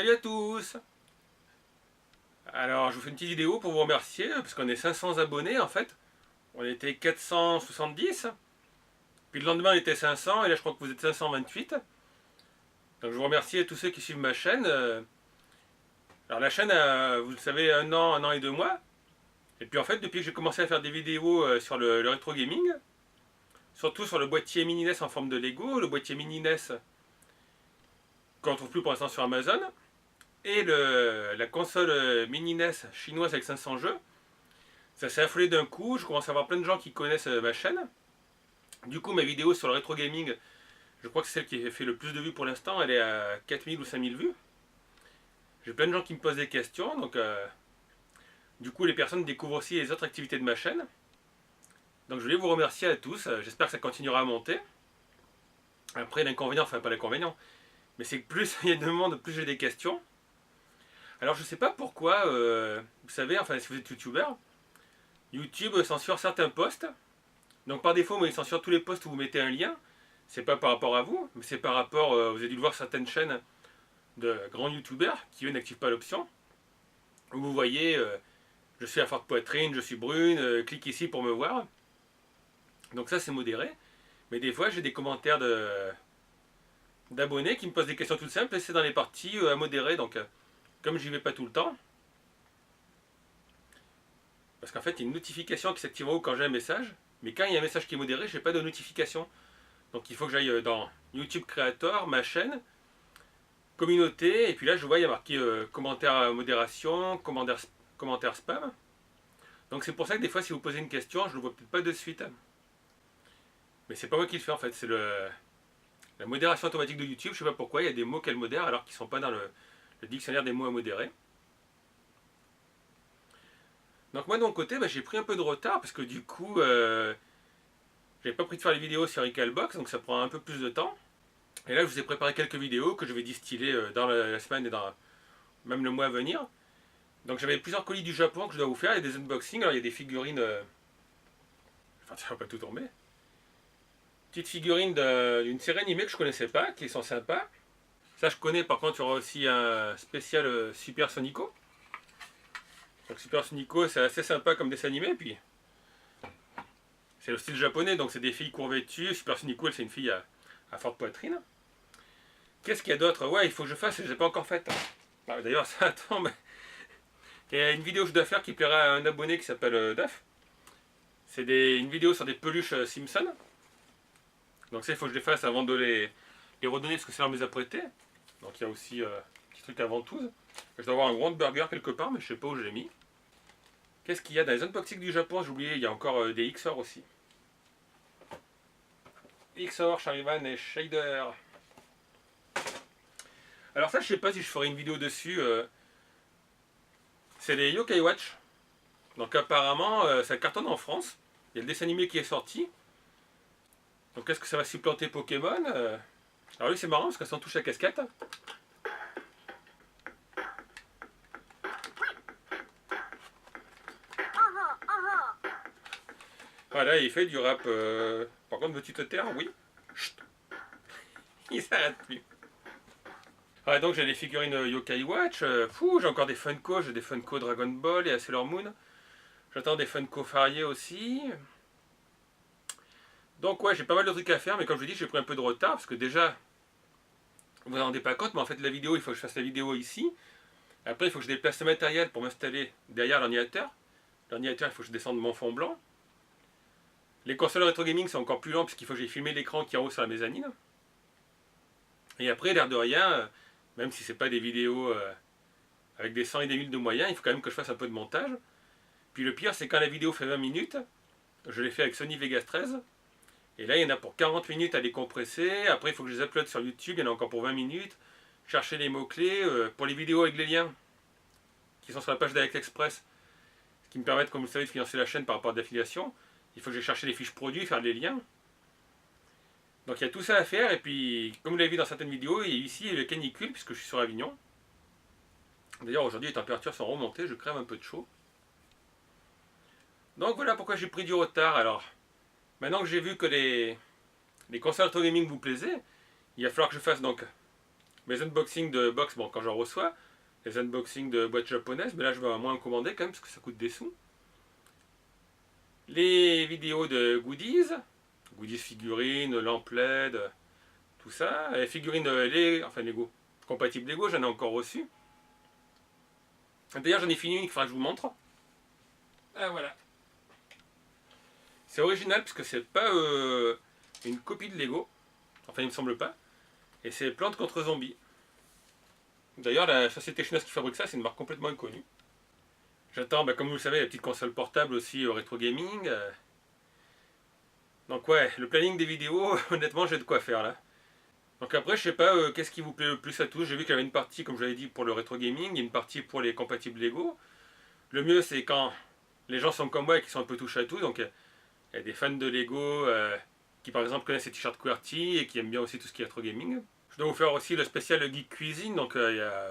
Salut à tous. Alors je vous fais une petite vidéo pour vous remercier parce qu'on est 500 abonnés en fait. On était 470, puis le lendemain on était 500 et là je crois que vous êtes 528. Donc je vous remercie à tous ceux qui suivent ma chaîne. Alors la chaîne a, vous le savez, un an et 2 mois. Et puis en fait depuis que j'ai commencé à faire des vidéos sur le rétro gaming, surtout sur le boîtier mini NES en forme de Lego, le boîtier mini NES qu'on ne trouve plus pour l'instant sur Amazon, et la console mini NES chinoise avec 500 jeux. Ça s'est affolé d'un coup, je commence à avoir plein de gens qui connaissent ma chaîne. Du coup, ma vidéo sur le rétro gaming, je crois que c'est celle qui a fait le plus de vues pour l'instant, elle est à 4000 ou 5000 vues. J'ai plein de gens qui me posent des questions, donc du coup les personnes découvrent aussi les autres activités de ma chaîne. Donc je voulais vous remercier à tous, j'espère que ça continuera à monter. Après l'inconvénient, enfin pas l'inconvénient, mais c'est que plus il y a de monde, plus j'ai des questions. Alors je sais pas pourquoi, vous savez, enfin si vous êtes youtubeur, YouTube censure certains posts. Donc par défaut, moi, il censure tous les posts où vous mettez un lien. C'est pas par rapport à vous, mais c'est par rapport, vous avez dû le voir certaines chaînes de grands youtubeurs qui eux n'activent pas l'option. Où vous voyez, je suis à forte poitrine, je suis brune, clique ici pour me voir. Donc ça c'est modéré. Mais des fois j'ai des commentaires d'abonnés qui me posent des questions toutes simples et c'est dans les parties à modérer. Donc comme j'y vais pas tout le temps, parce qu'en fait il y a une notification qui s'active en haut quand j'ai un message. Mais quand il y a un message qui est modéré, je n'ai pas de notification. Donc il faut que j'aille dans YouTube Creator, ma chaîne, communauté, et puis là je vois il y a marqué commentaire à modération, commentaire spam. Donc c'est pour ça que des fois si vous posez une question, je ne le vois peut-être pas de suite. Mais c'est pas moi qui le fais en fait, c'est la modération automatique de YouTube, je sais pas pourquoi, il y a des mots qu'elle modère alors qu'ils ne sont pas dans le dictionnaire des mots à modérer. Donc moi de mon côté, j'ai pris un peu de retard parce que du coup, j'avais pas pris de faire les vidéos sur Recalbox, donc ça prend un peu plus de temps. Et là, je vous ai préparé quelques vidéos que je vais distiller dans la semaine et dans même le mois à venir. Donc j'avais plusieurs colis du Japon que je dois vous faire, il y a des unboxings, alors il y a des figurines... Enfin, ça va pas tout tomber. Petites figurines d'une série animée que je connaissais pas, qui sont sympas. Ça je connais, par contre il y aura aussi un spécial Super Sonico. Donc Super Sonico c'est assez sympa comme dessin animé, puis c'est le style japonais, donc c'est des filles court-vêtues. Super Sonico, c'est une fille à forte poitrine. Qu'est-ce qu'il y a d'autre? Ouais, il faut que je fasse, je ne les ai pas encore faites. D'ailleurs, ça tombe. Il y a une vidéo que je dois faire qui plaira à un abonné qui s'appelle Duff. C'est une vidéo sur des peluches Simpson. Donc ça, il faut que je les fasse avant de les redonner parce que c'est leur mes apprêtés. Donc il y a aussi un petit truc à ventouse. Je dois avoir un grand burger quelque part, mais je ne sais pas où je l'ai mis. Qu'est-ce qu'il y a dans les unboxings du Japon? J'ai oublié, il y a encore des XOR aussi. XOR, Charivan et Shader. Alors ça, je sais pas si je ferai une vidéo dessus. C'est les Yokai Watch. Donc apparemment, ça cartonne en France. Il y a le dessin animé qui est sorti. Donc est-ce que ça va supplanter Pokémon? Alors oui, c'est marrant parce que ça en touche la casquette. Voilà, il fait du rap. Par contre, veux-tu te taire? Oui. Chut. Il s'arrête plus. Ah, donc j'ai les figurines Yokai Watch. J'ai encore des Funko. J'ai des Funko Dragon Ball et Sailor Moon. J'attends des Funko Faria aussi. Donc ouais, j'ai pas mal de trucs à faire, mais comme je vous dis, j'ai pris un peu de retard, parce que déjà, vous vous en rendez pas compte, mais en fait la vidéo, il faut que je fasse la vidéo ici. Après, il faut que je déplace le matériel pour m'installer derrière l'ordinateur. L'ordinateur, il faut que je descende mon fond blanc. Les consoles rétro gaming sont encore plus lents, puisqu'il faut que j'ai filmé l'écran qui est en haut sur la mezzanine. Et après, l'air de rien, même si c'est pas des vidéos avec des 100 et des 1000 de moyens, il faut quand même que je fasse un peu de montage. Puis le pire, c'est quand la vidéo fait 20 minutes, je l'ai fait avec Sony Vegas 13. Et là, il y en a pour 40 minutes à décompresser. Après, il faut que je les upload sur YouTube. Il y en a encore pour 20 minutes. Chercher les mots-clés. Pour les vidéos avec les liens qui sont sur la page d'AliExpress, ce qui me permet, comme vous le savez, de financer la chaîne par rapport à d'affiliation. Il faut que j'aille chercher les fiches produits, faire les liens. Donc il y a tout ça à faire. Et puis, comme vous l'avez vu dans certaines vidéos, ici, il y a le canicule, puisque je suis sur Avignon. D'ailleurs, aujourd'hui, les températures sont remontées. Je crève un peu de chaud. Donc voilà pourquoi j'ai pris du retard. Alors, maintenant que j'ai vu que les consoles rétro gaming vous plaisaient, il va falloir que je fasse donc mes unboxings de box, bon, quand j'en reçois, les unboxings de boîtes japonaises, mais là je vais moins en commander quand même parce que ça coûte des sous. Les vidéos de goodies figurines, lamp LED, tout ça. Les figurines enfin Lego, compatibles Lego, j'en ai encore reçu. D'ailleurs, j'en ai fini une qu'il faudra que je vous montre. Ah voilà. C'est original parce que c'est pas une copie de Lego. Enfin, il me semble pas. Et c'est Plantes contre Zombies. D'ailleurs, la société chinoise qui fabrique ça, c'est une marque complètement inconnue. J'attends, comme vous le savez, la petite console portable aussi rétro gaming. Donc ouais, le planning des vidéos, honnêtement, j'ai de quoi faire là. Donc après, je sais pas, qu'est-ce qui vous plaît le plus à tous. J'ai vu qu'il y avait une partie, comme je l'avais dit, pour le rétro gaming, et une partie pour les compatibles Lego. Le mieux, c'est quand les gens sont comme moi et qui sont un peu touche à tout. Donc il y a des fans de Lego qui par exemple connaissent les t-shirts QWERTY et qui aiment bien aussi tout ce qui est rétro gaming. Je dois vous faire aussi le spécial Geek Cuisine, donc je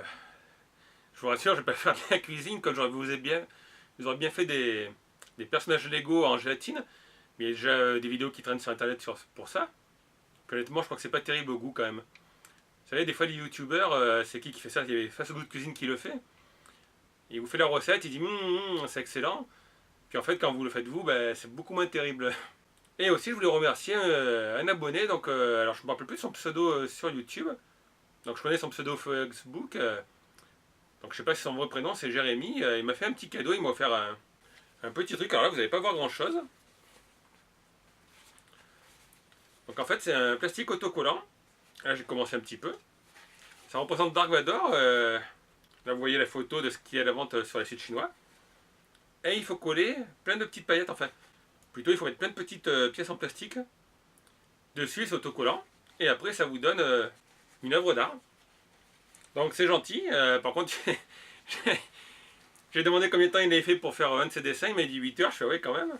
vous rassure, je vais pas faire de la cuisine comme vous aurez bien fait des personnages Lego en gélatine, mais il y a déjà des vidéos qui traînent sur internet pour ça. Puis honnêtement, je crois que c'est pas terrible au goût quand même. Vous savez, des fois les youtubeurs, c'est qui fait ça? Il y avait Face au goût de cuisine qui le fait. Il vous fait la recette, il dit c'est excellent. Puis en fait, quand vous le faites vous, c'est beaucoup moins terrible. Et aussi, je voulais remercier un abonné, donc alors je me rappelle plus de son pseudo sur YouTube. Donc je connais son pseudo Facebook. Donc je sais pas si son vrai prénom c'est Jérémy. Il m'a fait un petit cadeau, il m'a offert un petit truc. Alors là, vous n'allez pas voir grand chose. Donc en fait, c'est un plastique autocollant. Là, j'ai commencé un petit peu. Ça représente Dark Vador. Là, vous voyez la photo de ce qui est à la vente sur les sites chinois. Et il faut coller plein de petites paillettes, enfin. Plutôt, il faut mettre plein de petites pièces en plastique. Dessus, c'est autocollant. Et après, ça vous donne une œuvre d'art. Donc c'est gentil. Par contre, j'ai demandé combien de temps il avait fait pour faire un de ses dessins. Il m'a dit 8 heures. Je fais ouais, quand même.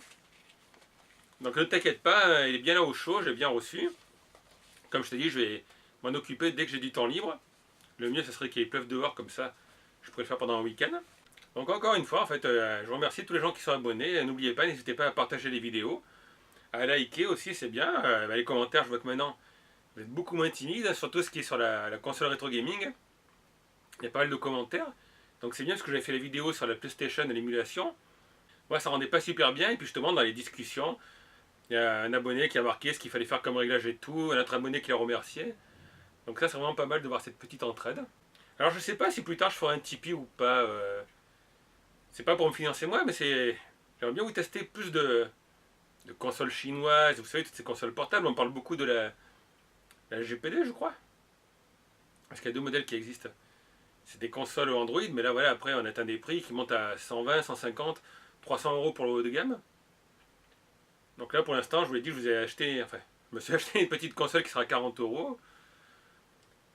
Donc ne t'inquiète pas, il est bien là au chaud. J'ai bien reçu. Comme je t'ai dit, je vais m'en occuper dès que j'ai du temps libre. Le mieux, ce serait qu'il pleuve dehors. Comme ça, je pourrais le faire pendant un week-end. Donc encore une fois, en fait, je vous remercie tous les gens qui sont abonnés. N'oubliez pas, n'hésitez pas à partager les vidéos. À liker aussi, c'est bien. Les commentaires, je vois que maintenant, vous êtes beaucoup moins timide. Surtout ce qui est sur la console rétro gaming. Il y a pas mal de commentaires. Donc c'est bien parce que j'avais fait la vidéo sur la PlayStation et l'émulation. Moi, ça rendait pas super bien. Et puis justement, dans les discussions, il y a un abonné qui a marqué ce qu'il fallait faire comme réglage et tout. Un autre abonné qui l'a remercié. Donc ça, c'est vraiment pas mal de voir cette petite entraide. Alors je sais pas si plus tard je ferai un Tipeee ou pas. C'est pas pour me financer moi, mais c'est. J'aimerais bien vous tester plus de consoles chinoises. Vous savez, toutes ces consoles portables. On parle beaucoup de la GPD, je crois. Parce qu'il y a deux modèles qui existent. C'est des consoles Android, mais là voilà, après on atteint des prix qui montent à 120, 150, 300 euros pour le haut de gamme. Donc là pour l'instant, je vous l'ai dit, je vous ai acheté, enfin, je me suis acheté une petite console qui sera à 40 euros.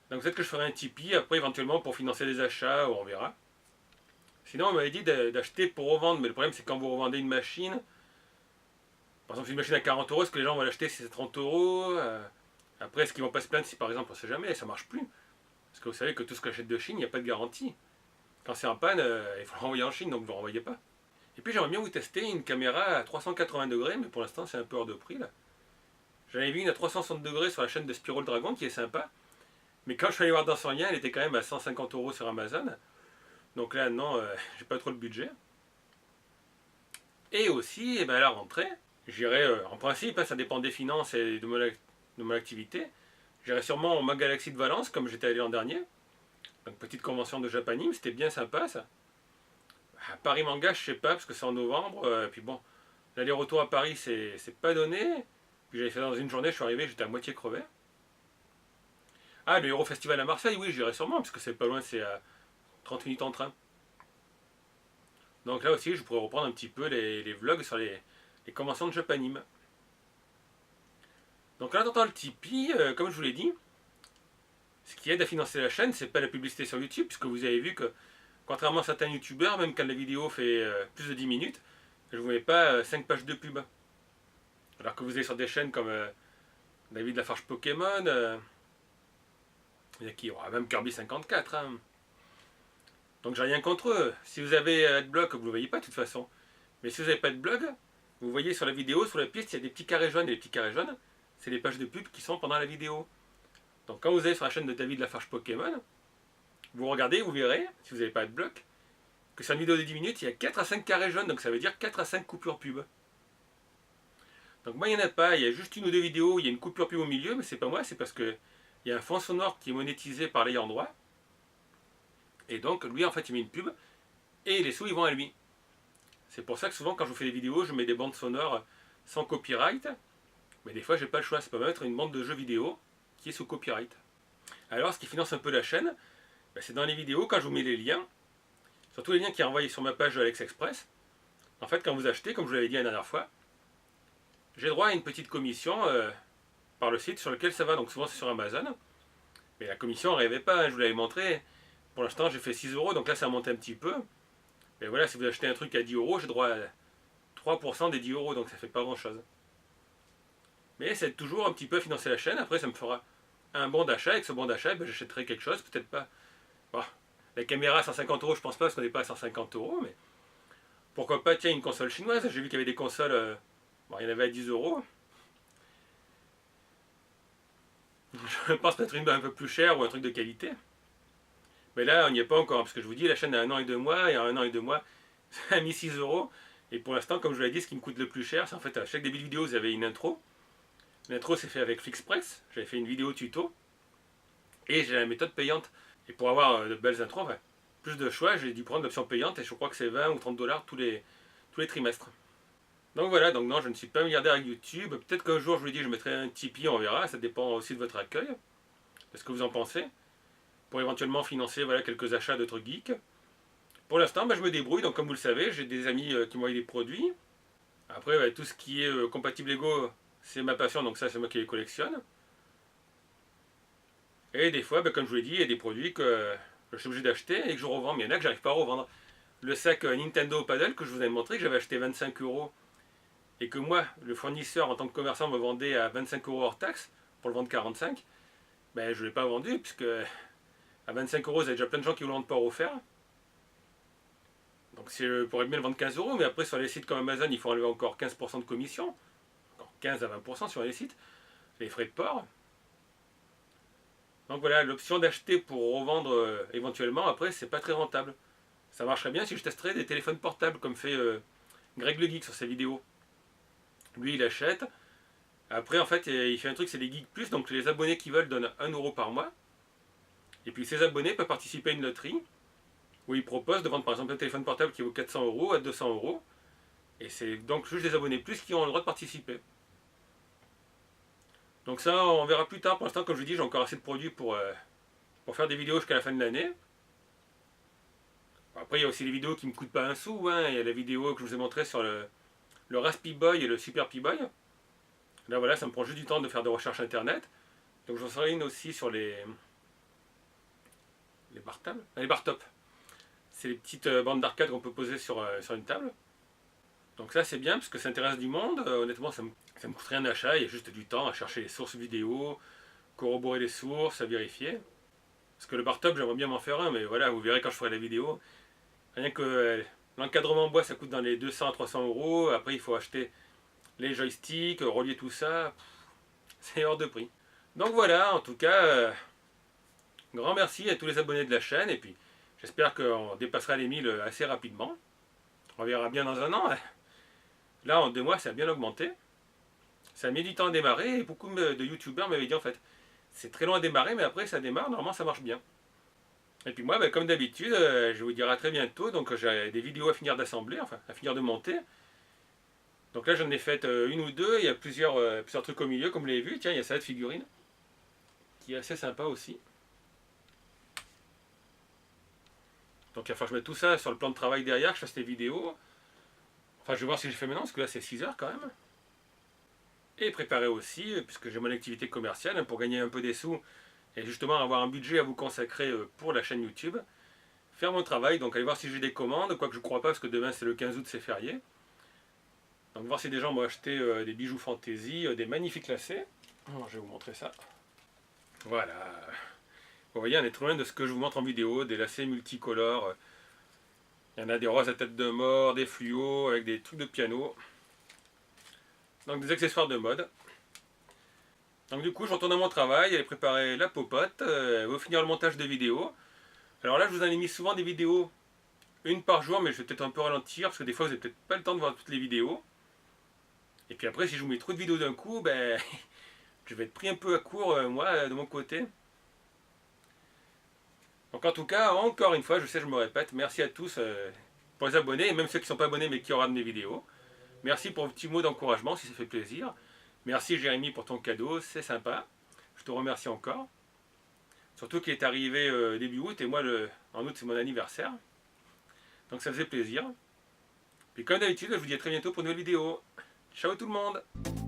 Donc peut-être que je ferai un Tipeee après éventuellement pour financer des achats, ou on verra. Sinon on m'avait dit d'acheter pour revendre, mais le problème c'est quand vous revendez une machine, par exemple une machine à 40 euros, est-ce que les gens vont l'acheter si c'est 30 euros Après est-ce qu'ils vont pas se plaindre si par exemple on sait jamais, ça marche plus. Parce que vous savez que tout ce que j'achète de Chine, il n'y a pas de garantie. Quand c'est en panne, il faut le renvoyer en Chine, donc vous ne le renvoyez pas. Et puis j'aimerais bien vous tester une caméra à 380 degrés, mais pour l'instant c'est un peu hors de prix là. J'en avais vu une à 360 degrés sur la chaîne de Spiro le Dragon qui est sympa. Mais quand je suis allé voir dans son lien, elle était quand même à 150 euros sur Amazon. Donc là, non, j'ai pas trop le budget. Et aussi, à la rentrée, j'irai, en principe, ça dépend des finances et de mon activité, j'irai sûrement au Mag Galaxy de Valence, comme j'étais allé l'an dernier. Donc petite convention de Japanime, c'était bien sympa ça. À Paris Manga, je sais pas, parce que c'est en novembre. Puis bon, l'aller-retour à Paris, c'est pas donné. Puis j'avais fait dans une journée, je suis arrivé, j'étais à moitié crevé. Ah, le Euro Festival à Marseille, oui, j'irai sûrement, parce que c'est pas loin, c'est à 30 minutes en train. Donc là aussi, je pourrais reprendre un petit peu les vlogs sur les conventions de Japanime. Donc en attendant le Tipeee, comme je vous l'ai dit, ce qui aide à financer la chaîne, c'est pas la publicité sur YouTube, puisque vous avez vu que, contrairement à certains youtubeurs, même quand la vidéo fait plus de 10 minutes, je ne vous mets pas 5 pages de pub. Alors que vous allez sur des chaînes comme David Lafarge Pokémon, il y a qui même Kirby54. Hein. Donc j'ai rien contre eux. Si vous avez Adblock, vous ne le voyez pas de toute façon. Mais si vous n'avez pas de blog, vous voyez sur la vidéo, sur la piste, il y a des petits carrés jaunes. Et les petits carrés jaunes, c'est les pages de pub qui sont pendant la vidéo. Donc quand vous allez sur la chaîne de David Lafarge Pokémon, vous regardez, vous verrez, si vous n'avez pas de bloc, que sur une vidéo de 10 minutes, il y a 4 à 5 carrés jaunes, donc ça veut dire 4 à 5 coupures pub. Donc moi, il n'y en a pas, il y a juste une ou deux vidéos où il y a une coupure pub au milieu, mais c'est pas moi, c'est parce que il y a un fond sonore qui est monétisé par l'ayant droit. Et donc, lui, en fait, il met une pub, et les sous, ils vont à lui. C'est pour ça que souvent, quand je vous fais des vidéos, je mets des bandes sonores sans copyright. Mais des fois, j'ai pas le choix, c'est pas mettre une bande de jeux vidéo qui est sous copyright. Alors, ce qui finance un peu la chaîne, c'est dans les vidéos, quand je vous mets les liens, surtout les liens qui sont envoyés sur ma page AliExpress. En fait, quand vous achetez, comme je vous l'avais dit la dernière fois, j'ai droit à une petite commission par le site sur lequel ça va. Donc souvent c'est sur Amazon. Mais la commission, on ne rêvait pas, hein, je vous l'avais montré. Pour l'instant, j'ai fait 6 euros, donc là ça a monté un petit peu. Mais voilà, si vous achetez un truc à 10 euros, j'ai droit à 3% des 10 euros, donc ça fait pas grand chose. Mais c'est toujours un petit peu financer la chaîne. Après, ça me fera un bon d'achat. Avec ce bon d'achat, j'achèterai quelque chose, peut-être pas. Bon, la caméra à 150 euros, je pense pas, parce qu'on n'est pas à 150 euros, mais pourquoi pas, tiens, une console chinoise. J'ai vu qu'il y avait des consoles, bon, il y en avait à 10 euros. Je pense peut-être une un peu plus chère ou un truc de qualité. Mais là, on n'y est pas encore, parce que je vous dis, la chaîne a 1 an et 2 mois, et en 1 an et 2 mois, ça a mis 6 euros. Et pour l'instant, comme je vous l'ai dit, ce qui me coûte le plus cher, c'est en fait à chaque début de vidéo, vous avez une intro. L'intro, c'est fait avec Flixpress. J'avais fait une vidéo tuto. Et j'ai la méthode payante. Et pour avoir de belles intros, plus de choix, j'ai dû prendre l'option payante, et je crois que c'est 20 ou 30 dollars tous les trimestres. Donc voilà, donc non, je ne suis pas milliardaire avec YouTube. Peut-être qu'un jour, je vous dis, je mettrai un Tipeee, on verra. Ça dépend aussi de votre accueil. De ce que vous en pensez. Pour éventuellement financer voilà, quelques achats d'autres geeks. Pour l'instant, je me débrouille. Donc comme vous le savez, j'ai des amis qui m'envoient des produits. Après, tout ce qui est compatible Lego, c'est ma passion. Donc ça, c'est moi qui les collectionne. Et des fois, comme je vous l'ai dit, il y a des produits que je suis obligé d'acheter et que je revends. Mais il y en a que j'arrive pas à revendre. Le sac Nintendo Paddle que je vous avais montré, que j'avais acheté 25 euros. Et que moi, le fournisseur en tant que commerçant me vendait à 25 euros hors taxe, pour le vendre 45, je ne l'ai pas vendu, puisque à 25 euros, il y a déjà plein de gens qui ne le vendent pas offert. Donc je pourrais bien le vendre 15 euros, mais après sur les sites comme Amazon, il faut enlever encore 15% de commission, encore 15 à 20% sur les sites, les frais de port. Donc voilà, l'option d'acheter pour revendre éventuellement, après, c'est pas très rentable. Ça marcherait bien si je testerais des téléphones portables, comme fait Greg le Geek sur ses vidéos. Lui, il achète. Après, en fait, il fait un truc, c'est des Geeks Plus, donc les abonnés qui veulent donnent 1 euro par mois. Et puis ces abonnés peuvent participer à une loterie, où il propose de vendre par exemple un téléphone portable qui vaut 400 euros à 200 euros. Et c'est donc juste les abonnés plus qui ont le droit de participer. Donc ça, on verra plus tard. Pour l'instant, comme je vous dis, j'ai encore assez de produits pour faire des vidéos jusqu'à la fin de l'année. Après, il y a aussi les vidéos qui ne me coûtent pas un sou. Hein. Il y a la vidéo que je vous ai montrée sur le Raspberry Boy et le Super Pi-Boy. Là, voilà, ça me prend juste du temps de faire des recherches internet. Donc j'en ferai une aussi sur les bar tables, les bar top. C'est les petites bandes d'arcade qu'on peut poser sur une table. Donc ça c'est bien parce que ça intéresse du monde. Honnêtement, ça me coûte rien d'achat. Il y a juste du temps à chercher les sources vidéo, corroborer les sources, à vérifier. Parce que le bar top, j'aimerais bien m'en faire un, mais voilà, vous verrez quand je ferai la vidéo. Rien que l'encadrement en bois, ça coûte dans les 200 à 300 euros. Après, il faut acheter les joysticks, relier tout ça. C'est hors de prix. Donc voilà, en tout cas, grand merci à tous les abonnés de la chaîne. Et puis, j'espère qu'on dépassera les 1000 assez rapidement. On verra bien dans un an. Là, en 2 mois, ça a bien augmenté. Ça a mis du temps à démarrer. Et beaucoup de youtubeurs m'avaient dit en fait, c'est très long à démarrer, mais après ça démarre, normalement ça marche bien. Et puis moi, comme d'habitude, je vous dirai à très bientôt. Donc j'ai des vidéos à finir d'assembler, enfin à finir de monter. Donc là, j'en ai fait une ou deux. Il y a plusieurs trucs au milieu, comme vous l'avez vu. Tiens, il y a cette figurine qui est assez sympa aussi. Donc il va falloir que je mette tout ça sur le plan de travail derrière, que je fasse des vidéos. Enfin, je vais voir si j'ai fait maintenant, parce que là c'est 6 heures quand même. Et préparer aussi, puisque j'ai mon activité commerciale, pour gagner un peu des sous et justement avoir un budget à vous consacrer pour la chaîne YouTube. Faire mon travail, donc aller voir si j'ai des commandes, quoique je ne crois pas, parce que demain c'est le 15 août, c'est férié. Donc voir si des gens m'ont acheté des bijoux fantaisie, des magnifiques lacets. Alors, je vais vous montrer ça. Voilà. Vous voyez, on est trop loin de ce que je vous montre en vidéo, des lacets multicolores. Il y en a des roses à tête de mort, des fluos, avec des trucs de piano. Donc des accessoires de mode. Donc du coup, je retourne à mon travail, aller préparer la popote, va finir le montage de vidéos. Alors là, je vous en ai mis souvent des vidéos, une par jour, mais je vais peut-être un peu ralentir, parce que des fois, vous n'avez peut-être pas le temps de voir toutes les vidéos. Et puis après, si je vous mets trop de vidéos d'un coup, ben, je vais être pris un peu à court, moi, de mon côté. Donc en tout cas, encore une fois, je sais, je me répète, merci à tous pour les abonnés, et même ceux qui ne sont pas abonnés mais qui regardent mes vidéos. Merci pour vos petits mots d'encouragement si ça fait plaisir. Merci Jérémy pour ton cadeau, c'est sympa. Je te remercie encore. Surtout qu'il est arrivé début août et moi en août c'est mon anniversaire. Donc ça faisait plaisir. Puis comme d'habitude, je vous dis à très bientôt pour une nouvelle vidéo. Ciao tout le monde!